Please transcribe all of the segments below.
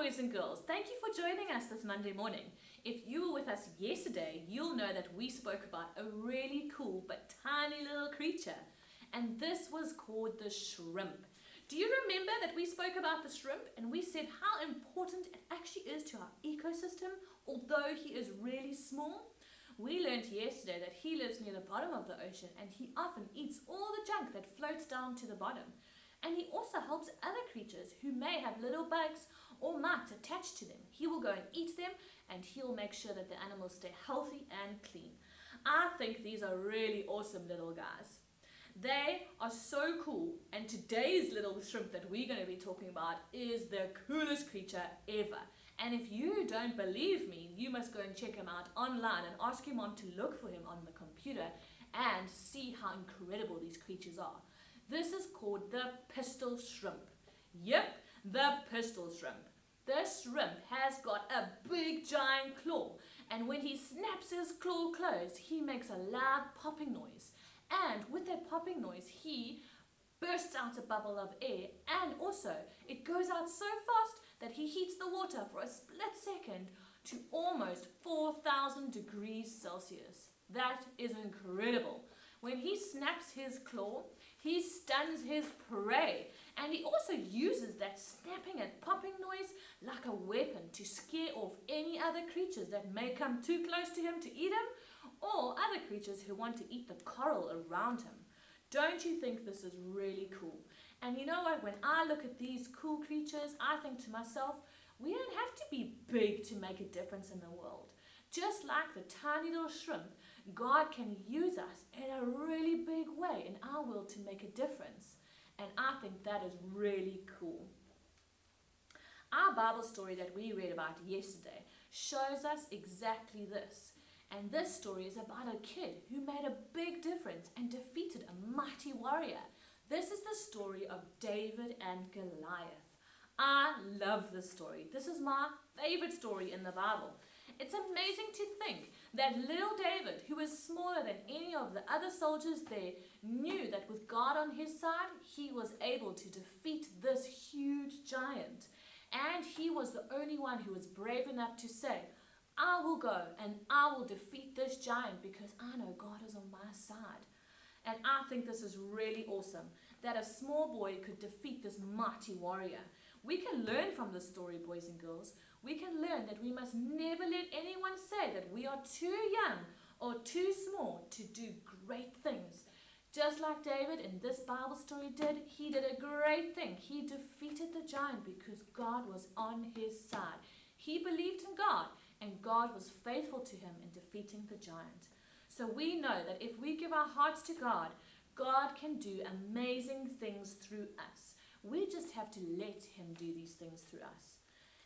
boys and girls. Thank you for joining us this Monday morning. If you were with us yesterday, you'll know that we spoke about a really cool but tiny little creature. And this was called the shrimp. Do you remember that we spoke about the shrimp and we said how important it actually is to our ecosystem, although he is really small? We learned yesterday that he lives near the bottom of the ocean and he often eats all the junk that floats down to the bottom. And he also helps other creatures who may have little bugs or mites attached to them. He will go and eat them and he'll make sure that the animals stay healthy and clean. I think these are really awesome little guys. They are so cool, and today's little shrimp that we're going to be talking about is the coolest creature ever. And if you don't believe me, you must go and check him out online and ask your mom to look for him on the computer and see how incredible these creatures are. This is called the pistol shrimp. Yep, the pistol shrimp. The shrimp has got a big giant claw, and when he snaps his claw closed, he makes a loud popping noise. And with that popping noise, he bursts out a bubble of air, and also it goes out so fast that he heats the water for a split second to almost 4,000 degrees Celsius. That is incredible. When he snaps his claw, he stuns his prey, and he also uses that snapping and popping noise like a weapon to scare off any other creatures that may come too close to him to eat him, or other creatures who want to eat the coral around him. Don't you think this is really cool? And you know what, when I look at these cool creatures, I think to myself, we don't have to be big to make a difference in the world. Just like the tiny little shrimp, God can use us in a really big way in our world to make a difference. And I think that is really cool. Our Bible story that we read about yesterday shows us exactly this. And this story is about a kid who made a big difference and defeated a mighty warrior. This is the story of David and Goliath. I love this story. This is my favorite story in the Bible. It's amazing to think that little David, who was smaller than any of the other soldiers there, knew that with God on his side, he was able to defeat this huge giant. And he was the only one who was brave enough to say, I will go and I will defeat this giant because I know God is on my side. And I think this is really awesome, that a small boy could defeat this mighty warrior. We can learn from this story, boys and girls. We can learn that we must never let anyone say that we are too young or too small to do great things. Just like David in this Bible story did, he did a great thing. He defeated the giant because God was on his side. He believed in God, and God was faithful to him in defeating the giant. So we know that if we give our hearts to God, God can do amazing things through us. We just have to let him do these things through us.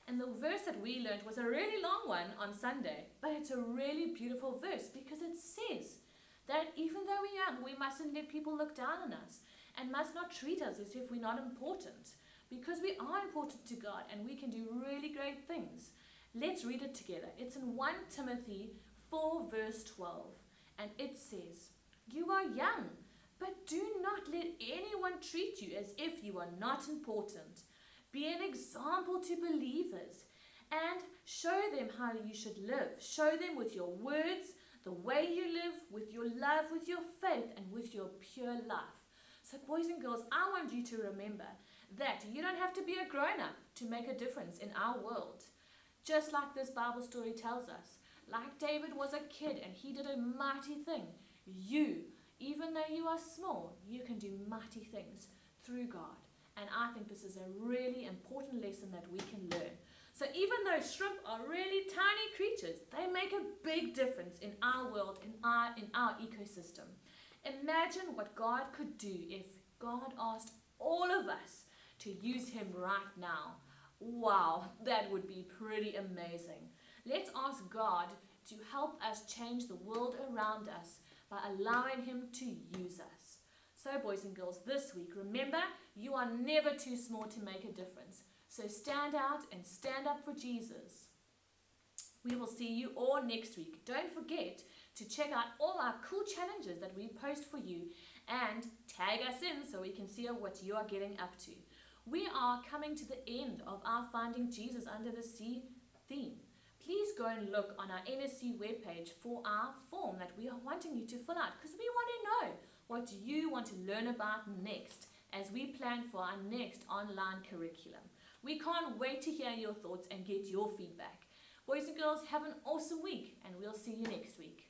And the verse that we learned was a really long one on Sunday, but it's a really beautiful verse because it says that even though we're young, we mustn't let people look down on us and must not treat us as if we're not important, because we are important to God and we can do really great things. Let's read it together. It's in 1 Timothy 4 verse 12, and it says, "You are young, but do not let anyone treat you as if you are not important. Be an example to believers and show them how you should live. Show them with your words, the way you live, with your love, with your faith, and with your pure life." So boys and girls, I want you to remember that you don't have to be a grown-up to make a difference in our world. Just like this Bible story tells us, like David was a kid and he did a mighty thing. You, even though you are small, you can do mighty things through God. And I think this is a really important lesson that we can learn. So even though shrimp are really tiny creatures, they make a big difference in our world, in our ecosystem. Imagine what God could do if God asked all of us to use him right now. Wow, that would be pretty amazing. Let's ask God to help us change the world around us by allowing him to use us. So boys and girls, this week, remember, you are never too small to make a difference. So stand out and stand up for Jesus. We will see you all next week. Don't forget to check out all our cool challenges that we post for you and tag us in so we can see what you are getting up to. We are coming to the end of our Finding Jesus Under the Sea theme. Please go and look on our NSC webpage for our form that we are wanting you to fill out, because we want to know what you want to learn about next as we plan for our next online curriculum. We can't wait to hear your thoughts and get your feedback. Boys and girls, have an awesome week, and we'll see you next week.